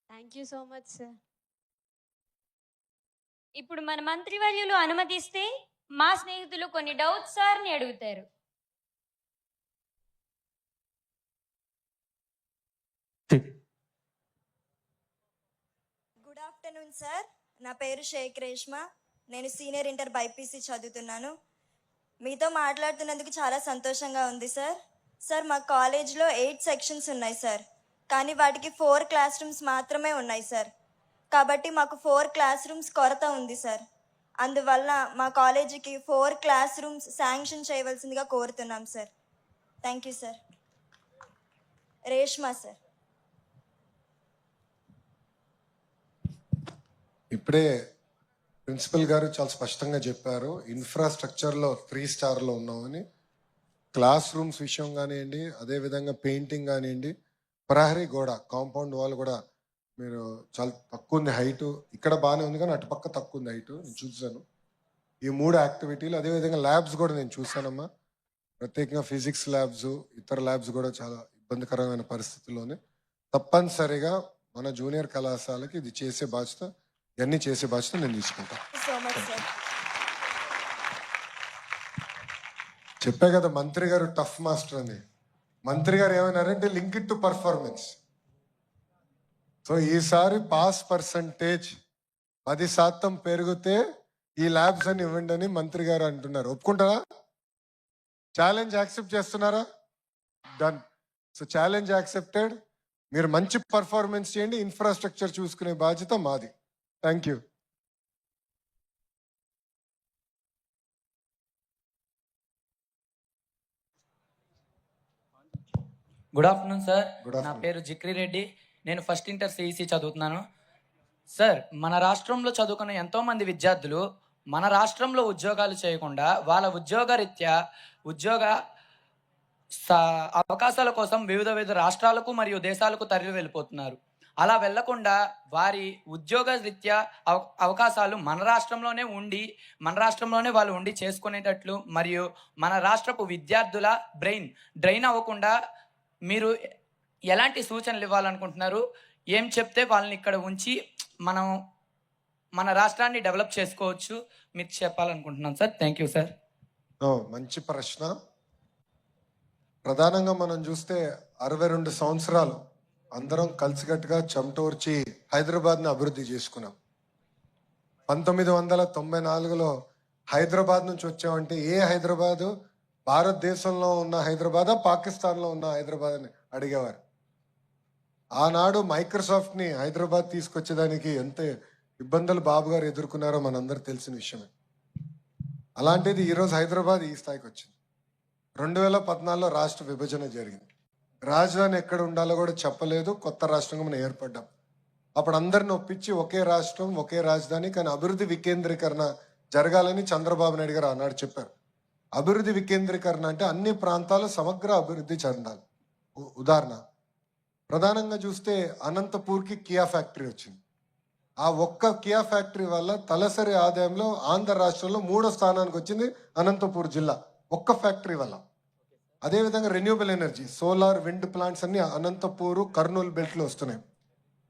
Thank you so much sir. ఇప్పుడు మన మంత్రివర్యులు అనుమతిస్తే మా స్నేహితులు కొన్ని డౌట్స్ సార్ని అడుగుతారు. Good afternoon sir. నా పేరు షేక్ రేష్మా. నేను సీనియర్ ఇంటర్ బైపీసీ చదువుతున్నాను. మీతో మాట్లాడుతున్నందుకు చాలా సంతోషంగా ఉంది సార్. సార్ మా కాలేజ్లో 8 సెక్షన్స్ ఉన్నాయి సార్, కానీ వాటికి 4 క్లాస్ రూమ్స్ మాత్రమే ఉన్నాయి సార్. కాబట్టి మాకు 4 క్లాస్ రూమ్స్ కొరత ఉంది సార్. అందువల్ల మా కాలేజీకి 4 క్లాస్ రూమ్స్ శాంక్షన్ చేయవలసిందిగా కోరుతున్నాం sir. Thank you sir. Reshma sir. ఇప్పుడే ప్రిన్సిపల్ గారు చాలా స్పష్టంగా చెప్పారు, ఇన్ఫ్రాస్ట్రక్చర్లో 3 స్టార్లో ఉన్నామని. క్లాస్ రూమ్స్ విషయం కానివ్వండి, అదేవిధంగా పెయింటింగ్ కానివ్వండి, ప్రహరీ గోడ కాంపౌండ్ వాల్ కూడా మీరు చాలా తక్కువ ఉంది హైటు. ఇక్కడ బాగానే ఉంది కానీ అటుపక్క తక్కువ ఉంది హైటు, నేను చూసాను. ఈ 3 యాక్టివిటీలు, అదేవిధంగా ల్యాబ్స్ కూడా నేను చూసానమ్మా. ప్రత్యేకంగా ఫిజిక్స్ ల్యాబ్స్, ఇతర ల్యాబ్స్ కూడా చాలా ఇబ్బందికరమైన పరిస్థితుల్లోనే. తప్పనిసరిగా మన జూనియర్ కళాశాలకి ఇది చేసే బాధ్యత, ఇవన్నీ చేసే బాధ్యత నేను తీసుకుంటాను. చెప్పే కదా మంత్రి గారు టఫ్ మాస్టర్ అని. మంత్రి గారు ఏమన్నారంటే link it to performance. So ఈసారి పాస్ పర్సంటేజ్ 10% పెరిగితే ఈ ల్యాబ్స్ అని ఇవ్వండి అని మంత్రి గారు అంటున్నారు. ఒప్పుకుంటారా? ఛాలెంజ్ యాక్సెప్ట్ చేస్తున్నారా? డన్. So challenge accepted. మీరు మంచి పర్ఫార్మెన్స్ చేయండి, ఇన్ఫ్రాస్ట్రక్చర్ చూసుకునే బాధ్యత మాది. Thank you. Good afternoon sir. Good afternoon. నా పేరు జిక్రి రెడ్డి. నేను ఫస్ట్ ఇంటర్ సిఈసి చదువుతున్నాను. సార్, మన రాష్ట్రంలో చదువుకున్న ఎంతోమంది విద్యార్థులు మన రాష్ట్రంలో ఉద్యోగాలు చేయకుండా వాళ్ళ ఉద్యోగరీత్యా అవకాశాల కోసం వివిధ రాష్ట్రాలకు మరియు దేశాలకు తరలి వెళ్ళిపోతున్నారు. అలా వెళ్లకుండా వారి ఉద్యోగ రీత్యా అవకాశాలు మన రాష్ట్రంలోనే వాళ్ళు ఉండి చేసుకునేటట్లు, మరియు మన రాష్ట్రపు విద్యార్థుల డ్రైన్ అవ్వకుండా మీరు ఎలాంటి సూచనలు ఇవ్వాలనుకుంటున్నారు? ఏం చెప్తే వాళ్ళని ఇక్కడ ఉంచి మనం మన రాష్ట్రాన్ని డెవలప్ చేసుకోవచ్చు మీకు చెప్పాలనుకుంటున్నాను సార్. Thank you sir. మంచి ప్రశ్న. ప్రధానంగా మనం చూస్తే 62 సంవత్సరాలు అందరం కలిసికట్టుగా చెమటోర్చి హైదరాబాద్ని అభివృద్ధి చేసుకున్నాం. 1994లో హైదరాబాద్ నుంచి వచ్చామంటే ఏ హైదరాబాదు? భారతదేశంలో ఉన్న హైదరాబాదా, పాకిస్తాన్లో ఉన్న హైదరాబాద్ అని అడిగేవారు. ఆనాడు మైక్రోసాఫ్ట్ని హైదరాబాద్ తీసుకొచ్చేదానికి ఎంత ఇబ్బందులు బాబు గారు ఎదుర్కొన్నారో మనందరూ తెలిసిన విషయమే. అలాంటిది ఈరోజు హైదరాబాద్ ఈ స్థాయికి వచ్చింది. 2014లో రాష్ట్ర విభజన జరిగింది. రాజధాని ఎక్కడ ఉండాలో కూడా చెప్పలేదు. కొత్త రాష్ట్రంగా మనం ఏర్పడ్డాం. అప్పుడు అందరిని ఒప్పించి ఒకే రాష్ట్రం, ఒకే రాజధాని, కానీ అభివృద్ధి వికేంద్రీకరణ జరగాలని చంద్రబాబు నాయుడు గారు ఆనాడు చెప్పారు. అభివృద్ధి వికేంద్రీకరణ అంటే అన్ని ప్రాంతాలు సమగ్ర అభివృద్ధి చెందాలి. ఉదాహరణ ప్రధానంగా చూస్తే అనంతపూర్కి కియా ఫ్యాక్టరీ వచ్చింది. ఆ ఒక్క కియా ఫ్యాక్టరీ వల్ల తలసరి ఆదాయంలో ఆంధ్ర రాష్ట్రంలో 3వ స్థానానికి వచ్చింది అనంతపూర్ జిల్లా, ఒక్క ఫ్యాక్టరీ వల్ల. అదేవిధంగా renewable energy, solar, wind plants అన్ని అనంతపూరు, కర్నూలు బెల్ట్లో వస్తున్నాయి.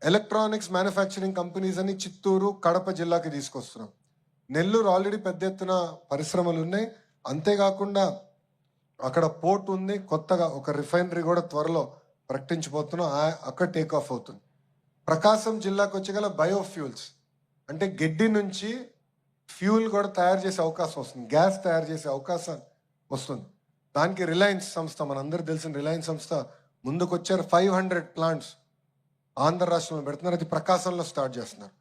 ఎలక్ట్రానిక్స్ మ్యానుఫ్యాక్చరింగ్ కంపెనీస్ అని చిత్తూరు, కడప జిల్లాకి తీసుకొస్తున్నాం. నెల్లూరు ఆల్రెడీ పెద్ద ఎత్తున పరిశ్రమలు ఉన్నాయి. అంతేకాకుండా అక్కడ పోర్ట్ ఉంది, కొత్తగా ఒక రిఫైనరీ కూడా త్వరలో ప్రకటించబోతున్నాం, అక్కడ టేక్ ఆఫ్ అవుతుంది. ప్రకాశం జిల్లాకు వచ్చగల బయోఫ్యూల్స్ అంటే గడ్డి నుంచి ఫ్యూల్ కూడా తయారు చేసే అవకాశం వస్తుంది, గ్యాస్ తయారు చేసే అవకాశం వస్తుంది. దానికి రిలయన్స్ సంస్థ, మనందరూ తెలిసిన రిలయన్స్ సంస్థ ముందుకు వచ్చారు. 500 ప్లాంట్స్ ఆంధ్ర రాష్ట్రంలో పెడుతున్నారు. అది ప్రకాశంలో స్టార్ట్ చేస్తున్నారు.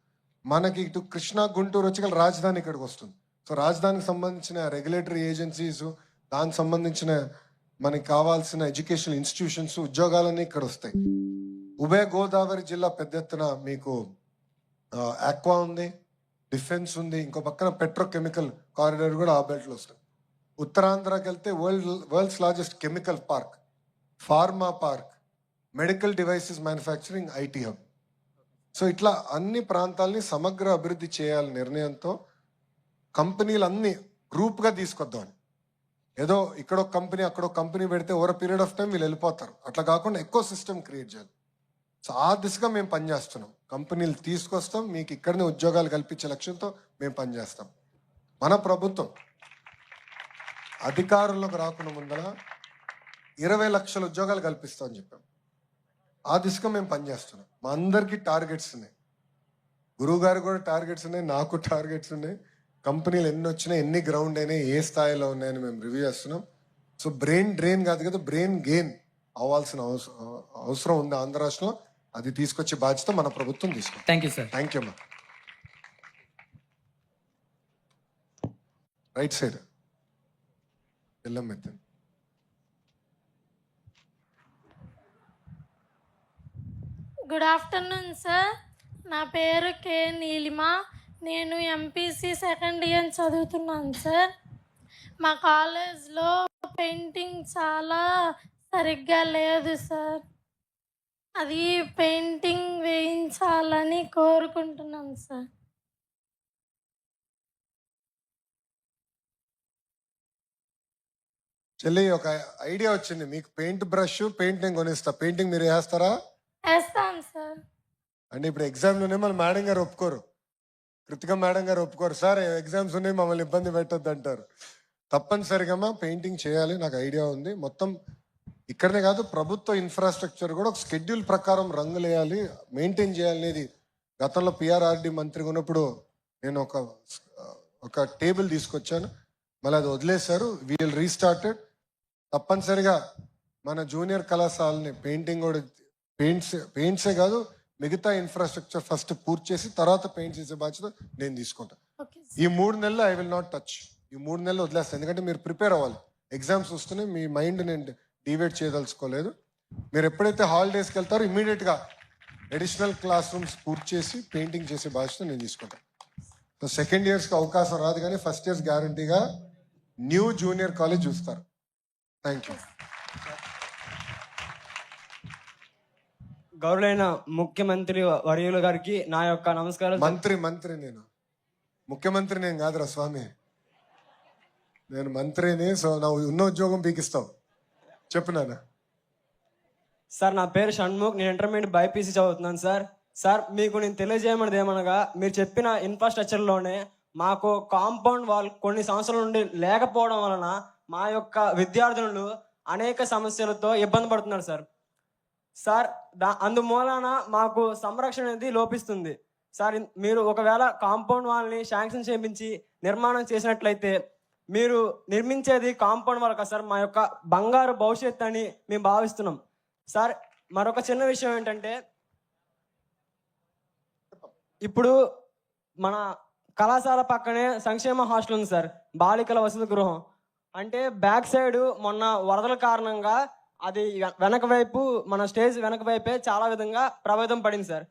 మనకి ఇటు కృష్ణా, గుంటూరు వచ్చగల రాజధాని ఇక్కడికి వస్తుంది. సో రాజధానికి సంబంధించిన రెగ్యులేటరీ ఏజెన్సీస్, దానికి సంబంధించిన మనకి కావాల్సిన ఎడ్యుకేషనల్ ఇన్స్టిట్యూషన్స్, ఉద్యోగాలన్నీ ఇక్కడ వస్తాయి. ఉభయ గోదావరి జిల్లా పెద్ద ఎత్తున మీకు ఆక్వా ఉంది, డిఫెన్స్ ఉంది, ఇంకో పక్కన పెట్రోకెమికల్ కారిడార్ కూడా ఆ బెల్ట్లో వస్తుంది. ఉత్తరాంధ్రకి వెళ్తే world's largest chemical park, pharma park, medical devices manufacturing, IT hub. So ఇట్లా అన్ని ప్రాంతాలని సమగ్ర అభివృద్ధి చేయాలని నిర్ణయంతో కంపెనీలన్నీ గ్రూప్గా తీసుకొద్దామని. ఏదో ఇక్కడ ఒక కంపెనీ అక్కడ ఒక కంపెనీ పెడితే ఓవర్ పీరియడ్ ఆఫ్ టైం వీళ్ళు వెళ్ళిపోతారు. అట్లా కాకుండా ఎక్కువ సిస్టమ్ క్రియేట్ చేయాలి. సో ఆ దిశగా మేము పనిచేస్తున్నాం. కంపెనీలు తీసుకొస్తాం, మీకు ఇక్కడనే ఉద్యోగాలు కల్పించే లక్ష్యంతో మేము పనిచేస్తాం. మన ప్రభుత్వం అధికారంలోకి రాకుండా ముందర 20 లక్షల ఉద్యోగాలు కల్పిస్తామని చెప్పాం. ఆ దిశగా మేము పనిచేస్తున్నాం. మా అందరికీ టార్గెట్స్ ఉన్నాయి. గురువు గారు కూడా టార్గెట్స్ ఉన్నాయి, నాకు టార్గెట్స్ ఉన్నాయి. కంపెనీలు ఎన్ని వచ్చినాయి, ఎన్ని గ్రౌండ్ అయినాయి, ఏ స్థాయిలో ఉన్నాయని మేము రివ్యూ చేస్తున్నాం. సో బ్రెయిన్ డ్రైన్ కాదు కదా, బ్రెయిన్ గెయిన్ అవ్వాల్సిన అవసరం ఉంది ఆంధ్ర రాష్ట్రంలో. అది తీసుకొచ్చే బాధ్యత మన ప్రభుత్వం తీసుకుంది. Thank you sir. Thank you అమ్మా. రైట్ సైడ్ ఎల్లమ్మెత్తండి. Good afternoon sir. నా పేరు కే నీలిమ. నేను ఎంపీసీ సెకండ్ ఇయర్ చదువుతున్నాను సార్. మా కాలేజ్లో పెయింటింగ్ చాలా సరిగ్గా లేదు సార్. అది పెయింటింగ్ వేయించాలని కోరుకుంటున్నాను సార్. చెల్లి, ఒక ఐడియా వచ్చింది. మీకు పెయింట్ బ్రష్, పెయింట్ నేను కొనిస్తా. పెయింటింగ్ మీరు వేస్తారా? వేస్తాను సార్. అంటే ఇప్పుడు ఎగ్జామ్లోనే మన మేడం గారు ఒప్పుకోరు, కృతిక మేడం గారు ఒప్పుకోరు. సార్ ఎగ్జామ్స్ ఉన్నాయి, మమ్మల్ని ఇబ్బంది పెట్టొద్దు అంటారు. తప్పనిసరిగా పెయింటింగ్ చేయాలి. నాకు ఐడియా ఉంది. మొత్తం ఇక్కడనే కాదు, ప్రభుత్వ ఇన్ఫ్రాస్ట్రక్చర్ కూడా ఒక షెడ్యూల్ ప్రకారం రంగులు వేయాలి, మెయింటైన్ చేయాలనేది గతంలో పిఆర్ఆర్డి మంత్రిగా ఉన్నప్పుడు నేను ఒక టేబుల్ తీసుకొచ్చాను. మళ్ళీ అది వదిలేశారు. Wheel restarted. తప్పనిసరిగా మన జూనియర్ కళాశాలని పెయింటింగ్ కూడా పెయింట్సే కాదు, మిగతా ఇన్ఫ్రాస్ట్రక్చర్ ఫస్ట్ పూర్తి చేసి తర్వాత పెయింట్స్ చేసే బాధ్యత నేను తీసుకుంటాను. ఓకే ఈ 3 నెలలు ఐ విల్ నాట్ టచ్. ఈ 3 నెలలు వదిలేస్తాను. ఎందుకంటే మీరు ప్రిపేర్ అవ్వాలి. ఎగ్జామ్స్ వస్తూనే మీ మైండ్ నేను డివైడ్ చేయదలుచుకోలేదు. మీరు ఎప్పుడైతే హాలిడేస్కి వెళ్తారో ఇమీడియట్గా అడిషనల్ క్లాస్ రూమ్స్ పూర్తి చేసి పెయింటింగ్ చేసే బాధ్యత నేను తీసుకుంటాను. సో సెకండ్ ఇయర్స్కి అవకాశం రాదు, కానీ ఫస్ట్ ఇయర్స్ గ్యారంటీగా న్యూ జూనియర్ కాలేజ్ చూస్తారు. Thank you. గౌరవైన ముఖ్యమంత్రి వర్యులు గారికి నా యొక్క నమస్కారం. మంత్రి నేను ముఖ్యమంత్రి నేను కాదురా స్వామి, నేను మంత్రిని. సో నా ఉన్న ఉద్యోగం పీకిస్తావు. చెప్పు నాన్న. సార్ నా పేరు షణ్ముఖ్. నేను ఇంటర్మీడియట్ బైపీసీ చదువుతున్నాను సార్. సార్ మీకు నేను తెలియజేయమన్నది ఏమనగా, మీరు చెప్పిన ఇన్ఫ్రాస్ట్రక్చర్లోనే మాకు కాంపౌండ్ వాల్ కొన్ని సంవత్సరాల నుండి లేకపోవడం వలన మా యొక్క విద్యార్థులు అనేక సమస్యలతో ఇబ్బంది పడుతున్నారు సార్. సార్ అందుమూలన మాకు సంరక్షణ అనేది లోపిస్తుంది సార్. మీరు ఒకవేళ కాంపౌండ్ వాల్ని శాంక్షన్ చేయించి నిర్మాణం చేసినట్లయితే, మీరు నిర్మించేది కాంపౌండ్ వాల్ కదా సార్, మా యొక్క బంగారు భవిష్యత్తు అని మేము భావిస్తున్నాం సార్. మరొక చిన్న విషయం ఏంటంటే, ఇప్పుడు మన కళాశాల పక్కనే సంక్షేమ హాస్టల్ ఉంది సార్, బాలికల వసతి గృహం. అంటే బ్యాక్ సైడ్ మొన్న వరదల కారణంగా అది వెనక వైపు, మన స్టేజ్ వెనక వైపే చాలా విధంగా ప్రభావితం పడింది సార్.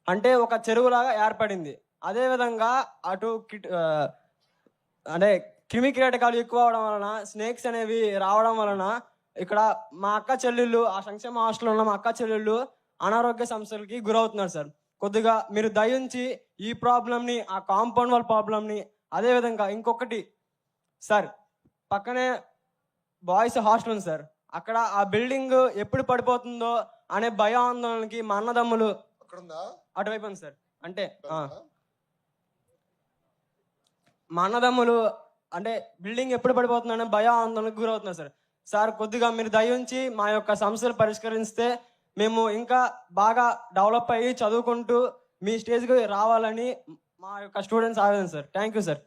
అంటే ఒక చెరువులాగా ఏర్పడింది. అదేవిధంగా అటు అంటే క్రిమి కీటకాలు ఎక్కువ అవడం వలన, స్నేక్స్ అనేవి రావడం వలన ఇక్కడ మా అక్క చెల్లెళ్ళు, ఆ సంక్షేమ హాస్టల్లో ఉన్న మా అక్క చెల్లెళ్ళు అనారోగ్య సమస్యలకి గురవుతున్నారు సార్. కొద్దిగా మీరు దయించి ఈ ప్రాబ్లంని, ఆ కాంపౌండ్ వాల్ ప్రాబ్లంని, అదేవిధంగా ఇంకొకటి సార్, పక్కనే బాయ్స్ హాస్టల్ ఉంది సార్. అక్కడ ఆ బిల్డింగ్ ఎప్పుడు పడిపోతుందో అనే భయాందోళనకి మా అన్నదమ్ములు అటువైపు ఉంది సార్. అంటే మా అన్నదమ్ములు అంటే బిల్డింగ్ ఎప్పుడు పడిపోతుందో అనే భయాందోళనకు గురవుతున్నారు సార్. సార్ కొద్దిగా మీరు దయించి మా యొక్క సమస్యలు పరిష్కరిస్తే మేము ఇంకా బాగా డెవలప్ అయ్యి చదువుకుంటూ మీ స్టేజ్కి రావాలని మా యొక్క స్టూడెంట్స్ ఆవేదన సార్. Thank you sir.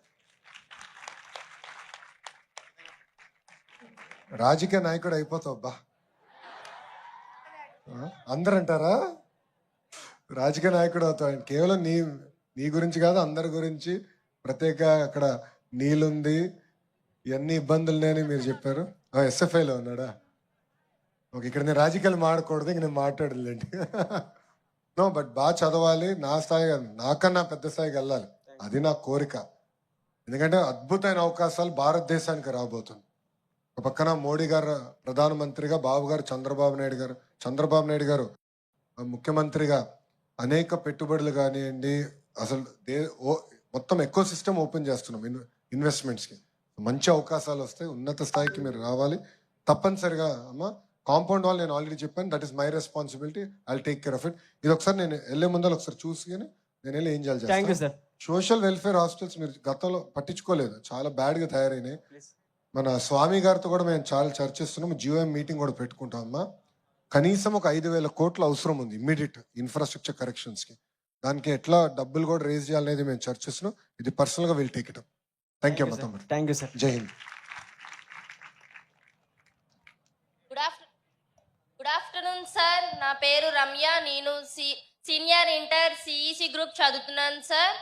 రాజకీయ నాయకుడు అయిపోతావు బా. అందరు అంటారా రాజకీయ నాయకుడు అవుతావు. కేవలం నీ గురించి కాదు, అందరి గురించి. ప్రత్యేక అక్కడ నీళ్ళుంది, ఇవన్నీ ఇబ్బందులు లేని మీరు చెప్పారు. ఎస్ఎఫ్ఐలో ఉన్నాడా? ఓకే, ఇక్కడ నేను రాజకీయాలు మాడకూడదు, ఇంక నేను మాట్లాడలేండి. నో, బట్ బాగా చదవాలి. నా స్థాయి కాదు, నాకన్నా పెద్ద స్థాయికి వెళ్ళాలి. అది నా కోరిక. ఎందుకంటే అద్భుతమైన అవకాశాలు భారతదేశానికి రాబోతుంది. ఒక పక్కన మోడీ గారు ప్రధానమంత్రిగా, బాబు గారు చంద్రబాబు నాయుడు గారు ముఖ్యమంత్రిగా అనేక పెట్టుబడులు కానివ్వండి, అసలు మొత్తం ఎకో సిస్టమ్ ఓపెన్ చేస్తున్నాం ఇన్వెస్ట్మెంట్స్కి. మంచి అవకాశాలు వస్తాయి, ఉన్నత స్థాయికి మీరు రావాలి తప్పనిసరిగా అమ్మా. కాంపౌండ్ వాల్ నేను ఆల్రెడీ చెప్పాను, that is my responsibility, I take care of it. ఇది ఒకసారి నేను వెళ్ళే ముందర ఒకసారి చూసి కానీ నేను వెళ్ళి ఏం చేయాలి థ్యాంక్ యూ చేస్తాను. సార్. సోషల్ వెల్ఫేర్ హాస్టల్స్ మీరు గతంలో పట్టించుకోలేదు, చాలా బ్యాడ్గా తయారైనాయి. మన స్వామి గారితో కూడా మేము చాలా చర్చిస్తున్నాం, జియోఎం మీటింగ్ కూడా పెట్టుకుంటాం అమ్మా. కనీసం ఒక 5,000 కోట్ల అవసరం ఉంది ఇమ్మీడియట్ ఇన్ఫ్రాస్ట్రక్చర్ కరెక్షన్స్కి. దానికి ఎట్లా డబ్బులు కూడా రేజ్ చేయాలనేది మేము చర్చిస్తున్నాం. ఇది పర్సనల్గా will take it up. Thank you అమ్మా తమ్ముడు. Thank you sir. జై హింద్. Good afternoon sir. నా పేరు రమ్య. నేను సీనియర్ ఇంటర్ సిఈసి గ్రూప్ చదువుతున్నాను సార్.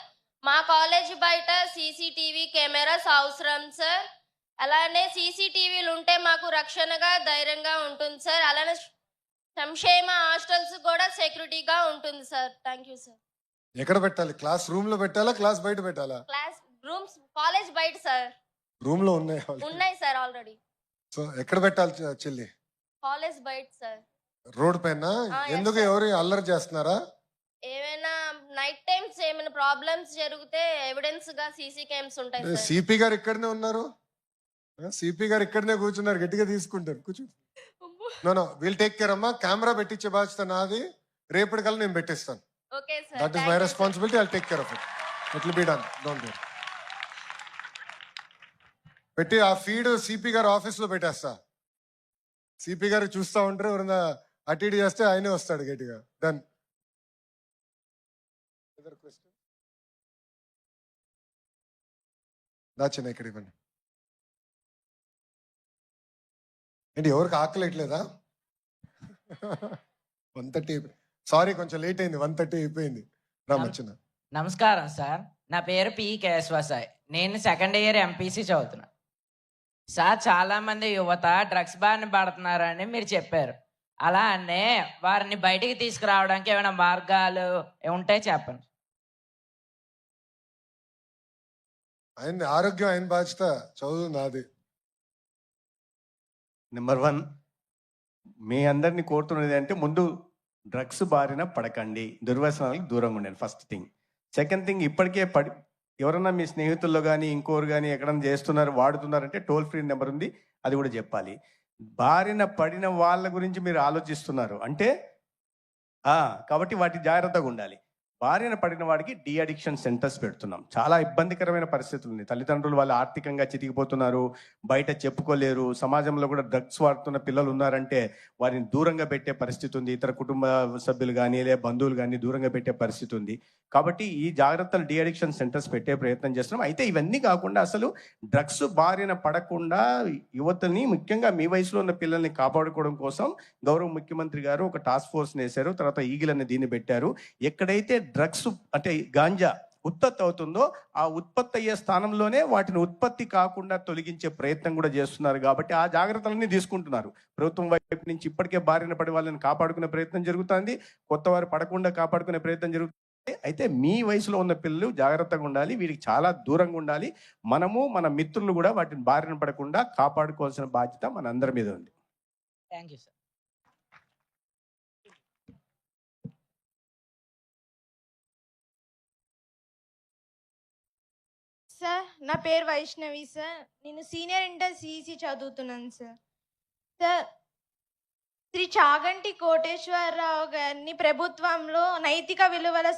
మా కాలేజ్ బయట సీసీటీవీ కెమెరాస్ అవసరం సార్. అలానే సీసీటీవీలు ఉంటే మాకు రక్షణగా ధైర్యంగా ఉంటుంది సార్. అలానే సంక్షేమ హాస్టల్స్ కూడా సెక్యూరిటీగా ఉంటుంది సార్. Thank you sir. ఎక్కడ పెట్టాలి? క్లాస్ రూమ్ లో పెట్టాలా, క్లాస్ బయట పెట్టాలా? క్లాస్ రూమ్స్ కాలేజ్ బయట సార్. రూమ్ లో ఉన్నాయి ఉన్నాయి సార్ ఆల్రెడీ. సో ఎక్కడ పెట్టాలి చెల్లి? కాలేజ్ బయట సార్. రోడ్ పైన? ఎందుకు, ఎవరు అల్లరి చేస్తున్నారా? ఏమైనా నైట్ టైమ్స్ ఏమైనా ప్రాబ్లమ్స్ జరిగితే ఎవిడెన్స్ గా సీసీ క్యామ్స్ ఉంటాయి సార్. సిపి గారు ఇక్కడనే ఉన్నారు, సిపి గారు ఇక్కడనే కూర్చున్నారు, గట్టిగా తీసుకుంటారు. కూర్చో. నో విల్ టేక్ కేర్ అమ్మా. కెమెరా పెట్టించే బాధ్యత నాది, రేపటికల్లా నేను పెట్టిస్తాను. Okay sir. That is my responsibility, I take care of it. It will be done, don't worry. పెట్టి ఆ ఫీడ్ సిపి గారు ఆఫీస్ లో పెట్టేస్తా. సిపి గారు చూస్తా ఉంటారు, ఎవరైనా అటు ఇటు చేస్తే ఆయనే వస్తాడు గట్టిగా. డన్. దాచిన ఇక్కడ ఇవ్వండి. ఏంటి, ఎవరికి ఆకలేట్లేదా? 1:30. సారీ కొంచెం లేట్ అయింది, 1:30 అయిపోయింది. రామచ్చిన. నమస్కారం సార్, నా పేరు పి కేశవసాయి. నేను సెకండ్ ఇయర్ ఎంపీసీ చదువుతున్నా సార్. చాలా మంది యువత డ్రగ్స్ బారిన పడుతున్నారని మీరు చెప్పారు. అలా అనే వారిని బయటికి తీసుకురావడానికి ఏమైనా మార్గాలు ఉంటే చెప్పండి. ఆయన ఆరోగ్యం ఆయన బాధ్యత, చదువు నాది. నెంబర్ 1, మీ అందరినీ కోరుతున్నది అంటే ముందు డ్రగ్స్ బారిన పడకండి, దుర్వ్యసనాలకు దూరంగా ఉండండి. First thing. సెకండ్ థింగ్, ఇప్పటికే ఎవరన్నా మీ స్నేహితుల్లో కానీ ఇంకోరు కానీ ఎక్కడన్నా చేస్తున్నారు, వాడుతున్నారంటే టోల్ ఫ్రీ నెంబర్ ఉంది, అది కూడా చెప్పాలి. బారిన పడిన వాళ్ళ గురించి మీరు ఆలోచిస్తున్నారు అంటే కాబట్టి వాటి జాగ్రత్తగా ఉండాలి. బారిన పడిన వాడికి డి అడిక్షన్ సెంటర్స్ పెడుతున్నాం. చాలా ఇబ్బందికరమైన పరిస్థితులు ఉన్నాయి. తల్లిదండ్రులు వాళ్ళు ఆర్థికంగా చితికిపోతున్నారు, బయట చెప్పుకోలేరు. సమాజంలో కూడా డ్రగ్స్ వాడుతున్న పిల్లలు ఉన్నారంటే వారిని దూరంగా పెట్టే పరిస్థితి ఉంది. ఇతర కుటుంబ సభ్యులు కానీ లేదా బంధువులు కానీ దూరంగా పెట్టే పరిస్థితి ఉంది. కాబట్టి ఈ జాగ్రత్తలు డి అడిక్షన్ సెంటర్స్ పెట్టే ప్రయత్నం చేస్తున్నాం. అయితే ఇవన్నీ కాకుండా అసలు డ్రగ్స్ బారిన పడకుండా యువతని, ముఖ్యంగా మీ వయసులో ఉన్న పిల్లల్ని కాపాడుకోవడం కోసం గౌరవ ముఖ్యమంత్రి గారు ఒక టాస్క్ ఫోర్స్ వేశారు. తర్వాత ఈగిల్ అనే దీన్ని పెట్టారు. ఎక్కడైతే డ్రగ్స్ అంటే గాంజా ఉత్పత్తి అవుతుందో ఆ ఉత్పత్తి అయ్యే స్థానంలోనే వాటిని ఉత్పత్తి కాకుండా తొలగించే ప్రయత్నం కూడా చేస్తున్నారు. కాబట్టి ఆ జాగ్రత్తలన్నీ తీసుకుంటున్నారు. ప్రభుత్వం వైపు నుంచి ఇప్పటికే బారిన పడి వాళ్ళని కాపాడుకునే ప్రయత్నం జరుగుతుంది, కొత్త వారు పడకుండా కాపాడుకునే ప్రయత్నం జరుగుతుంది. అయితే మీ వయసులో ఉన్న పిల్లలు జాగ్రత్తగా ఉండాలి, వీరికి చాలా దూరంగా ఉండాలి. మనము మన మిత్రులు కూడా వాటిని బారిన పడకుండా కాపాడుకోవాల్సిన బాధ్యత మన అందరి మీద ఉంది. Thank you sir. సార్, నా పేరు వైష్ణవి సార్. నేను సీనియర్ ఇంటర్ సిఈసి చదువుతున్నాను సార్. సార్, శ్రీ చాగంటి కోటేశ్వరరావు గారిని ప్రభుత్వంలో నైతిక విలువల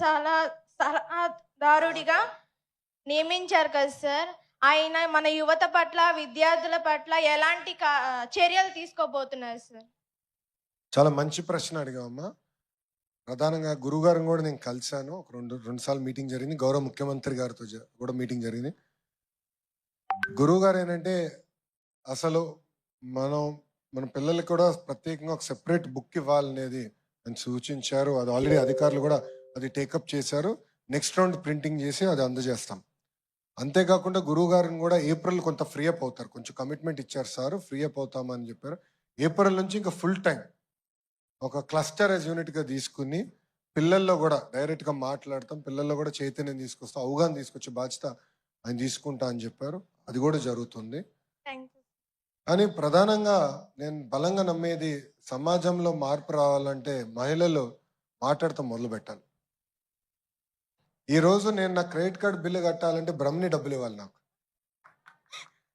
సలహాదారుడిగా నియమించారు కదా సార్. ఆయన మన యువత పట్ల, విద్యార్థుల పట్ల ఎలాంటి చర్యలు తీసుకోబోతున్నారు సార్? చాలా మంచి ప్రశ్న అడిగామమ్మా. ప్రధానంగా గురువు గారిని కూడా నేను కలిశాను. ఒక రెండు సార్లు మీటింగ్ జరిగింది. గౌరవ ముఖ్యమంత్రి గారితో కూడా మీటింగ్ జరిగింది. గురువు గారు ఏంటంటే అసలు మన పిల్లలకి కూడా ప్రత్యేకంగా ఒక సెపరేట్ బుక్ ఇవ్వాలనేది అని సూచించారు. అది ఆల్రెడీ అధికారులు కూడా అది టేకప్ చేశారు. నెక్స్ట్ రౌండ్ ప్రింటింగ్ చేసి అది అందజేస్తాం. అంతేకాకుండా గురువు గారిని కూడా ఏప్రిల్ కొంత ఫ్రీ అప్ అవుతారు. కొంచెం కమిట్మెంట్ ఇచ్చారు సార్, ఫ్రీ అప్ అవుతామని చెప్పారు. ఏప్రిల్ నుంచి ఇంకా ఫుల్ టైం ఒక క్లస్టర్ యూనిట్గా తీసుకుని పిల్లల్లో కూడా డైరెక్ట్గా మాట్లాడతాం, పిల్లల్లో కూడా చైతన్యం తీసుకొస్తాం, అవగాహన తీసుకొచ్చే బాధ్యత ఆయన తీసుకుంటా అని చెప్పారు. అది కూడా జరుగుతుంది. కానీ ప్రధానంగా నేను బలంగా నమ్మేది, సమాజంలో మార్పు రావాలంటే మహిళలు మాట్లాడతాం మొదలు పెట్టాలి. ఈరోజు నేను నా క్రెడిట్ కార్డు బిల్లు కట్టాలంటే బ్రహ్మని డబ్బులు ఇవ్వాలి నాకు.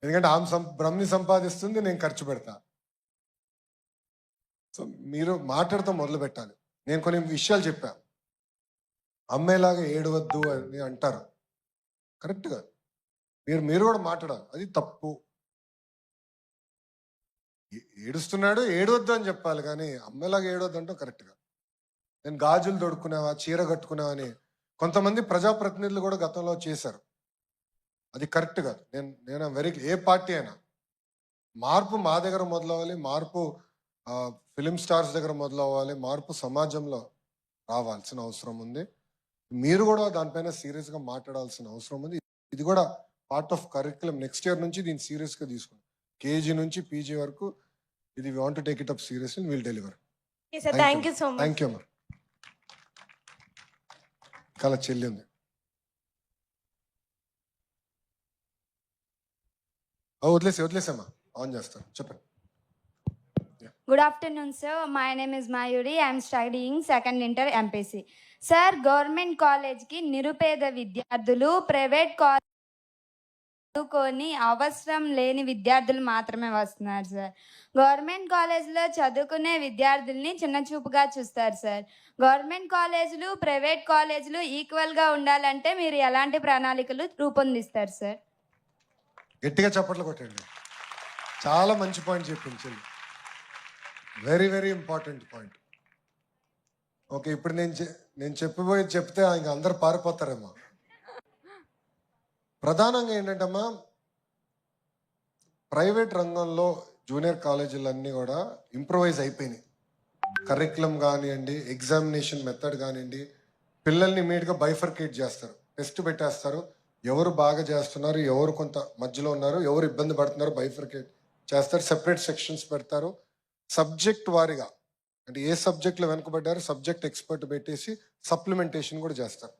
ఎందుకంటే ఆమె బ్రహ్మని సంపాదిస్తుంది, నేను ఖర్చు పెడతా. సో మీరు మాట్లాడతాం మొదలు పెట్టాలి. నేను కొన్ని విషయాలు చెప్పా. అమ్మాయిలాగా ఏడవద్దు అని అంటారు, కరెక్ట్గా మీరు కూడా మాట్లాడాలి, అది తప్పు. ఏడుస్తున్నాడు, ఏడవద్దు అని చెప్పాలి, కానీ అమ్మాయిలాగా ఏడవద్దు అంటాం కరెక్ట్గా. నేను గాజులు దొడుకునేవా, చీర కట్టుకునేవా అని కొంతమంది ప్రజాప్రతినిధులు కూడా గతంలో చేశారు. అది కరెక్ట్ కాదు. నేను ఏ పార్టీ అయినా మార్పు మా దగ్గర మొదలవ్వాలి, మార్పు ఫిలిం స్టార్స్ దగ్గర మొదలవ్వాలి, మార్పు సమాజంలో రావాల్సిన అవసరం ఉంది. మీరు కూడా దానిపైన సీరియస్గా మాట్లాడాల్సిన అవసరం ఉంది. ఇది కూడా part of curriculum. Next year నుంచి దీన్ని సీరియస్గా తీసుకున్నాం. కేజీ నుంచి పీజీ వరకు ఇది we want to take it up seriously, will deliver. Thank you so much. Thank you అమ్మా. కళ చెల్లి ఉంది. వదిలేసమ్మా, ఆన్ చేస్తాను, చెప్పండి. Good afternoon, sir. My name is Mayuri. I am studying second inter MPC. Sir, government college ki నిరుపేద విద్యార్థులు, private college చదువుకొని అవసరం లేని విద్యార్థులు మాత్రమే వస్తున్నారు సార్. గవర్నమెంట్ కాలేజ్లో చదువుకునే విద్యార్థుల్ని చిన్న చూపుగా చూస్తారు సార్. గవర్నమెంట్ కాలేజీలు, ప్రైవేట్ కాలేజీలు ఈక్వల్గా ఉండాలంటే మీరు ఎలాంటి ప్రణాళికలు రూపొందిస్తారు సార్? గట్టిగా చప్పట్లు కొట్టండి. చాలా మంచి పాయింట్ చెప్పింది. Very very important point. Okay, ఇప్పుడు నేను చెప్తే ఇంక అందరు పారిపోతారేమో. ప్రధానంగా ఏంటంటమ్మా, ప్రైవేట్ రంగంలో జూనియర్ కాలేజీలన్నీ కూడా ఇంప్రూవైజ్ అయిపోయినాయి. కరిక్యులం కానివ్వండి, ఎగ్జామినేషన్ మెథడ్ కానివ్వండి, పిల్లల్ని ఇమీడియట్గా బైఫర్కేట్ చేస్తారు, టెస్ట్ పెట్టేస్తారు. ఎవరు బాగా చేస్తున్నారు, ఎవరు కొంత మధ్యలో ఉన్నారు, ఎవరు ఇబ్బంది పడుతున్నారు బైఫర్కేట్ చేస్తారు. సెపరేట్ సెక్షన్స్ పెడతారు. సబ్జెక్ట్ వారీగా, అంటే ఏ సబ్జెక్ట్లో వెనుకబడ్డారు సబ్జెక్ట్ ఎక్స్పర్ట్ పెట్టేసి సప్లిమెంటేషన్ కూడా చేస్తారు.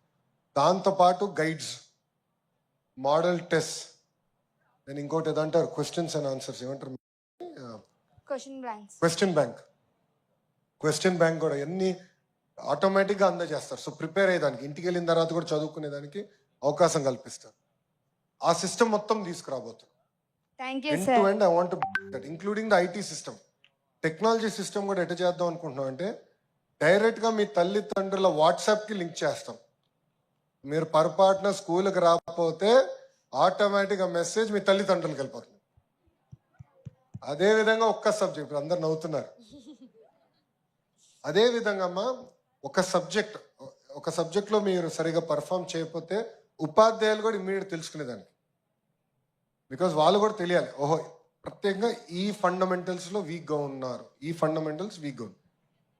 దాంతోపాటు గైడ్స్, మోడల్ టెస్ట్, నేను ఇంకోటి ఏదంటారు క్వశ్చన్స్ అండ్ ఆన్సర్స్, ఏమంటారు, క్వశ్చన్ బ్యాంక్ కూడా అన్ని ఆటోమేటిక్గా అందజేస్తారు. సో ప్రిపేర్ అయ్యేదానికి, ఇంటికి వెళ్ళిన తర్వాత కూడా చదువుకునేదానికి అవకాశం కల్పిస్తారు. ఆ సిస్టమ్ మొత్తం తీసుకురాబోతుంది. End to end I want that, including the IT system. Technology system కూడా ఎట్లా చేద్దాం అనుకుంటున్నాం అంటే, డైరెక్ట్గా మీ తల్లిదండ్రుల వాట్సాప్కి లింక్ చేస్తాం. మీరు పొరపాటున స్కూల్కి రాకపోతే ఆటోమేటిక్గా మెసేజ్ మీ తల్లిదండ్రులకు వెళ్ళిపోతుంది. అదేవిధంగా ఒక్క సబ్జెక్ట్, అందరు నవ్వుతున్నారు. అదేవిధంగా అమ్మా, ఒక సబ్జెక్ట్లో మీరు సరిగా పర్ఫామ్ చేయకపోతే ఉపాధ్యాయులు కూడా ఇమ్మీడియట్ తెలుసుకునేదానికి. బికాజ్ వాళ్ళు కూడా తెలియాలి, ఓహో ప్రత్యేకంగా ఈ ఫండమెంటల్స్లో వీక్గా ఉన్నారు, ఈ ఫండమెంటల్స్ వీక్గా ఉంది.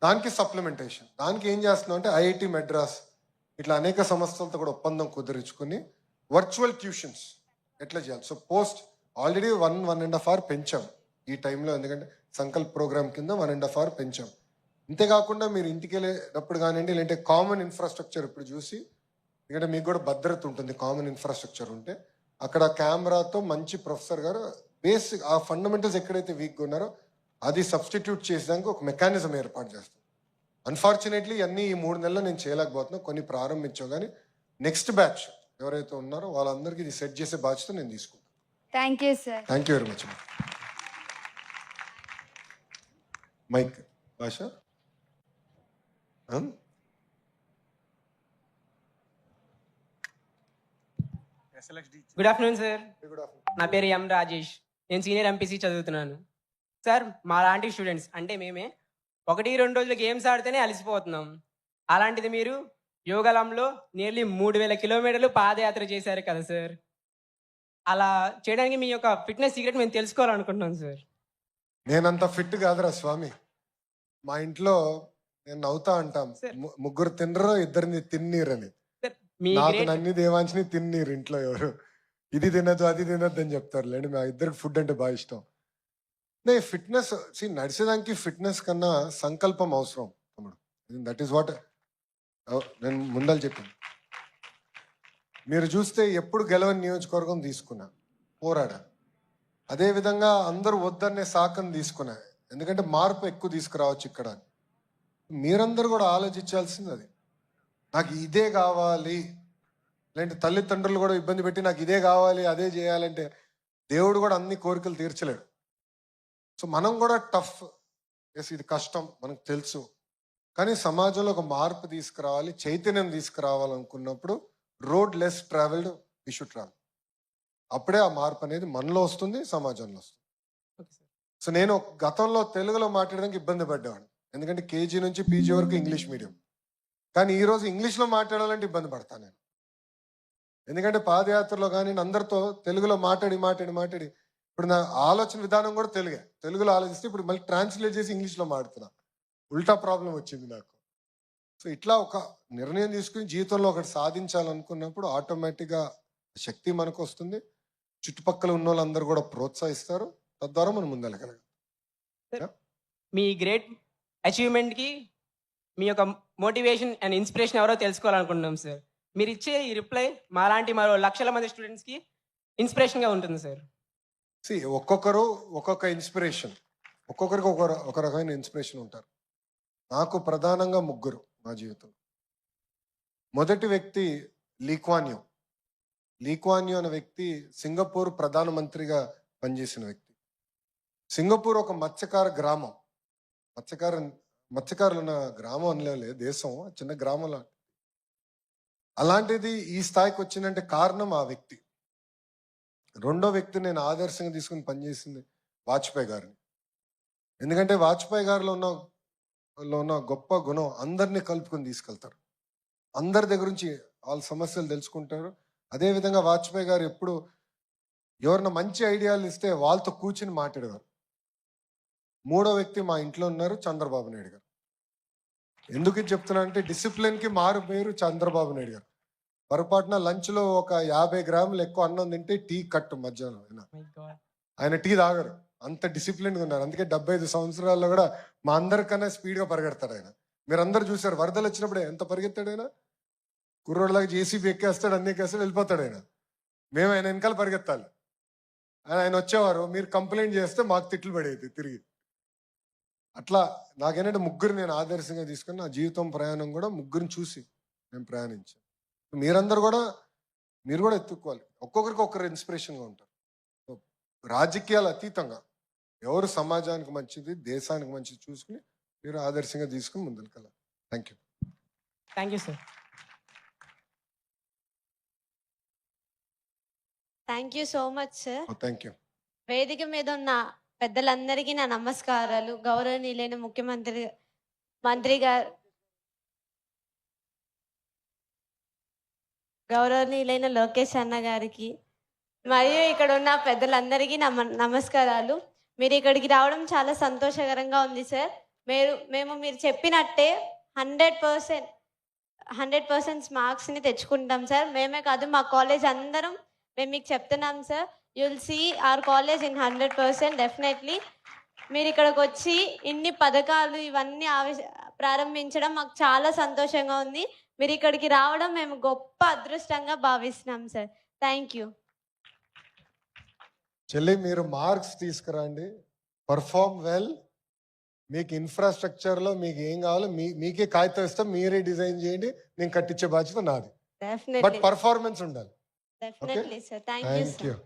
దానికి సప్లిమెంటేషన్. దానికి ఏం చేస్తున్నాం అంటే, ఐఐటి మెడ్రాస్ ఇట్లా అనేక సంస్థలతో కూడా ఒప్పందం కుదిరించుకుని వర్చువల్ ట్యూషన్స్ ఎట్లా చేయాలి. సో పోస్ట్ ఆల్రెడీ 1.5 hours పెంచాం ఈ టైంలో, ఎందుకంటే సంకల్ప్ ప్రోగ్రామ్ కింద 1.5 hours పెంచాం. ఇంతేకాకుండా మీరు ఇంటికి వెళ్ళేటప్పుడు కానివ్వండి, లేదంటే కామన్ ఇన్ఫ్రాస్ట్రక్చర్ ఇప్పుడు చూసి, ఎందుకంటే మీకు కూడా భద్రత ఉంటుంది కామన్ ఇన్ఫ్రాస్ట్రక్చర్ ఉంటే, అక్కడ కెమెరాతో మంచి ప్రొఫెసర్ గారు బేసిక్ ఆ ఫండమెంటల్స్ ఎక్కడైతే వీక్గా ఉన్నారో అది సబ్స్టిట్యూట్ చేసేదానికి ఒక మెకానిజం ఏర్పాటు చేస్తాం. అన్ఫార్చునేట్లీ అన్నీ ఈ 3 నెలల్లో నేను చేయలేకపోతున్నా, కొన్ని ప్రారంభించాం, కానీ నెక్స్ట్ బ్యాచ్ ఎవరైతే ఉన్నారో వాళ్ళందరికీ ఇది సెట్ చేసే బాధ్యత నేను తీసుకుంటాను. Thank you sir. Thank you very much. Mike భాష. Good afternoon sir. నా పేరు ఎం రాజేష్. నేను సీనియర్ ఎంపీసీ చదువుతున్నాను. సార్, మా లాంటి స్టూడెంట్స్ అంటే మేమే 1-2 రోజులు గేమ్స్ ఆడితేనే అలసిపోతున్నాం. అలాంటిది మీరు యోగాలంలో నియర్లీ 3000 కిలోమీటర్లు పాదయాత్ర చేశారు కదా సార్. అలా చేయడానికి మీ యొక్క ఫిట్నెస్ సీక్రెట్ మేము తెలుసుకోవాలనుకుంటున్నాం సార్. నేనంత ఫిట్ కాదురా స్వామి. మా ఇంట్లో నేను నవ్వుతా అంటాం, ముగ్గురు తినరు, ఇద్దరిని తిన్నీరని. నాకు నన్ని దేవాంశని తిన్నీరు. ఇంట్లో ఎవరు ఇది తినద్దు అది తినద్దు అని చెప్తారు లేండి. మా ఇద్దరికి ఫుడ్ అంటే బాగా ఇష్టం. ఫిట్నెస్ నడిచేదానికి ఫిట్నెస్ కన్నా సంకల్పం అవసరం తమ్ముడు. దట్ ఈస్ వాట్ నేను ముందలు చెప్పింది. మీరు చూస్తే ఎప్పుడు గెలవని నియోజకవర్గం తీసుకున్నా, పోరాడా. అదేవిధంగా అందరూ వద్దనే సాకను తీసుకున్నా, ఎందుకంటే మార్పు ఎక్కువ తీసుకురావచ్చు ఇక్కడ. మీరందరూ కూడా ఆలోచించాల్సింది అది. నాకు ఇదే కావాలి, లేదంటే తల్లిదండ్రులు కూడా ఇబ్బంది పెట్టి నాకు ఇదే కావాలి అదే చేయాలంటే దేవుడు కూడా అన్ని కోరికలు తీర్చలేడు. సో మనం కూడా టఫ్, ఎస్ ఇది కష్టం మనకు తెలుసు, కానీ సమాజంలో ఒక మార్పు తీసుకురావాలి, చైతన్యం తీసుకురావాలనుకున్నప్పుడు road less travelled we should travel. అప్పుడే ఆ మార్పు అనేది మనలో వస్తుంది, సమాజంలో వస్తుంది. సో నేను గతంలో తెలుగులో మాట్లాడడానికి ఇబ్బంది పడ్డాను, ఎందుకంటే కేజీ నుంచి పీజీ వరకు ఇంగ్లీష్ మీడియం. కానీ ఈరోజు ఇంగ్లీష్లో మాట్లాడాలంటే ఇబ్బంది పడతాను నేను, ఎందుకంటే పాదయాత్రలో కానీ అందరితో తెలుగులో మాట్లాడి ఇప్పుడు నా ఆలోచన విధానం కూడా తెలుగులో ఆలోచిస్తే ఇప్పుడు మళ్ళీ ట్రాన్స్లేట్ చేసి ఇంగ్లీష్లో మాట్లాడుతున్నా. ఉల్టా ప్రాబ్లం వచ్చింది నాకు. సో ఇట్లా ఒక నిర్ణయం తీసుకుని జీవితంలో ఒకటి సాధించాలనుకున్నప్పుడు ఆటోమేటిక్గా శక్తి మనకు వస్తుంది, చుట్టుపక్కల ఉన్న వాళ్ళందరూ కూడా ప్రోత్సహిస్తారు, తద్వారా మనం ముందెళ్ళగలం. మీ గ్రేట్ అచీవ్మెంట్కి మీ యొక్క మోటివేషన్ అండ్ ఇన్స్పిరేషన్ ఎవరో తెలుసుకోవాలనుకుంటున్నాం సార్. మీరు ఇచ్చే ఈ రిప్లై మాలాంటి మరో లక్షల మంది స్టూడెంట్స్కి ఇన్స్పిరేషన్గా ఉంటుంది సార్. ఒక్కొక్కరు ఒక్కొక్క ఇన్స్పిరేషన్, ఒక్కొక్కరికి ఒక రకమైన ఇన్స్పిరేషన్ ఉంటారు. నాకు ప్రధానంగా ముగ్గురు నా జీవితంలో. మొదటి వ్యక్తి లీక్వాన్యూ అనే వ్యక్తి సింగపూర్ ప్రధానమంత్రిగా పనిచేసిన వ్యక్తి. సింగపూర్ ఒక మత్స్యకార గ్రామం, మత్స్యకారులు ఉన్న గ్రామం అనలే, దేశం చిన్న గ్రామం. అలాంటిది ఈ స్థాయికి వచ్చిందంటే కారణం ఆ వ్యక్తి. రెండో వ్యక్తి నేను ఆదర్శంగా తీసుకుని పనిచేసింది వాజ్పేయి గారిని. ఎందుకంటే వాజ్పేయి గారిలో ఉన్న గొప్ప గుణం అందరినీ కలుపుకొని తీసుకెళ్తారు, అందరి దగ్గర నుంచి వాళ్ళ సమస్యలు తెలుసుకుంటారు. అదేవిధంగా వాజ్పేయి గారు ఎప్పుడు ఎవరైనా మంచి ఐడియాలు ఇస్తే వాళ్ళతో కూర్చుని మాట్లాడేవారు. మూడో వ్యక్తి మా ఇంట్లో ఉన్నారు, చంద్రబాబు నాయుడు గారు. ఎందుకు ఇది చెప్తున్నా అంటే డిసిప్లిన్కి మారు పేరు చంద్రబాబు నాయుడు గారు. పొరపాటున లంచ్లో ఒక 50 గ్రాములు ఎక్కువ అన్నం తింటే టీ కట్టు మధ్యాహ్నం. ఆయన టీ తాగరు, అంత డిసిప్లిన్గా ఉన్నారు. అందుకే 75 సంవత్సరాల్లో కూడా మా అందరికన్నా స్పీడ్గా పరిగెడతాడు ఆయన. మీరు అందరు చూసారు, వరదలు వచ్చినప్పుడు ఎంత పరిగెత్తాడు ఆయన. కుర్రోడ్లాగా జేసీబీ ఎక్కేస్తాడు, అన్ని ఎక్కేస్తాడు, వెళ్ళిపోతాడు ఆయన. మేము ఆయన వెనకాల పరిగెత్తాలి. ఆయన వచ్చేవారు, మీరు కంప్లైంట్ చేస్తే మాకు తిట్లు పడేది తిరిగి. అట్లా నాకేంటంటే ముగ్గురు నేను ఆదర్శంగా తీసుకుని నా జీవితం ప్రయాణం కూడా ముగ్గురిని చూసి నేను ప్రయాణించాను. మీరు కూడా ఎత్తుక్కోవాలి, ఒక్కొక్కరికి ఒక్కరు ఇన్స్పిరేషన్గా ఉంటారు. రాజకీయాలు అతీతంగా ఎవరు సమాజానికి మంచిది, దేశానికి మంచిది చూసుకుని మీరు ఆదర్శంగా తీసుకుని ముందుకెళ్ళాలి. Thank you sir. Thank you so much sir. Thank you. వేదిక మీద ఉన్న పెద్దలందరికీ నా నమస్కారాలు. గౌరవనీయులైన మంత్రి గారు, గౌరవనీయులైన లోకేష్ అన్న గారికి, మరియు ఇక్కడ ఉన్న పెద్దలందరికీ నమస్కారాలు. మీరు ఇక్కడికి రావడం చాలా సంతోషకరంగా ఉంది సార్. మీరు చెప్పినట్టే 100% మార్క్స్ని తెచ్చుకుంటాం సార్. మేమే కాదు, మా కాలేజ్ అందరం మేము మీకు చెప్తున్నాం sir. You'll see our college in 100% definitely. మీరు ఇక్కడికి వచ్చి ఇన్ని పథకాలు ఇవన్నీ ప్రారంభించడం మాకు చాలా సంతోషంగా ఉంది. మీరు ఇక్కడికి రావడం మేము గొప్ప అదృష్టంగా భావిస్తున్నాం సార్. Thank you. చెల్లి, మీరు మార్క్స్ తీసుకురండి, పర్ఫార్మ్ వెల్. మీకు ఇన్ఫ్రాస్ట్రక్చర్లో మీకు ఏం కావాలో మీకే కాగితం ఇస్తాం, మీరే డిజైన్ చేయండి, నేను కట్టించే బాధ్యత నాది. బట్ పర్ఫార్మెన్స్ ఉండాలి. Definitely sir. Thank you sir.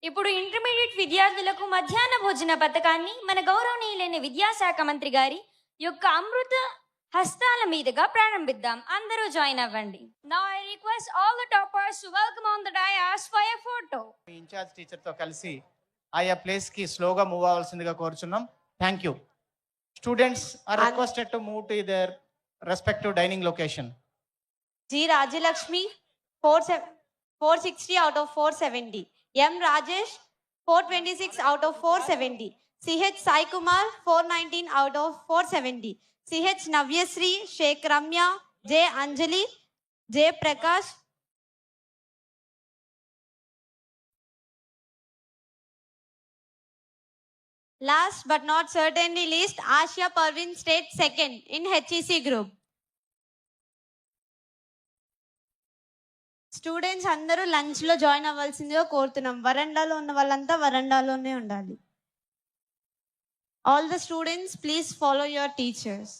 ఇప్పుడు ఇంటర్మీడియట్ విద్యార్థులకు మధ్యాహ్న భోజన పథకాన్ని మన గౌరవనీయులైన విద్యాశాఖ మంత్రి గారి యొక్క అమృత హస్తాల మీదుగా ప్రారంభిద్దాం. అందరూ జాయిన్ అవ్వండి. Now I request all the toppers to welcome on the dais for a photo. Incharge టీచర్తో కలిసి ఆయా ప్లేస్కి స్లోగా మూవ్ అవ్వాల్సిందిగా కోరుచున్నాం. Thank you. Students are requested to move to their respective dining location. G. Rajalakshmi 460 out of 470. M. Rajesh 426 out of 470. CH Sai Kumar 419 out of 470. CH Navyasri, Sheikh Ramya, J. Anjali, J. Prakash. Last but not certainly least, Asha Parvin stayed second in HEC group. Students అందరూ లంచ్లో join అవ్వాల్సిందిగా కోరుతున్నాం. వరండాలో ఉన్న వాళ్ళంతా వరండాలోనే ఉండాలి. All the students please follow your teachers.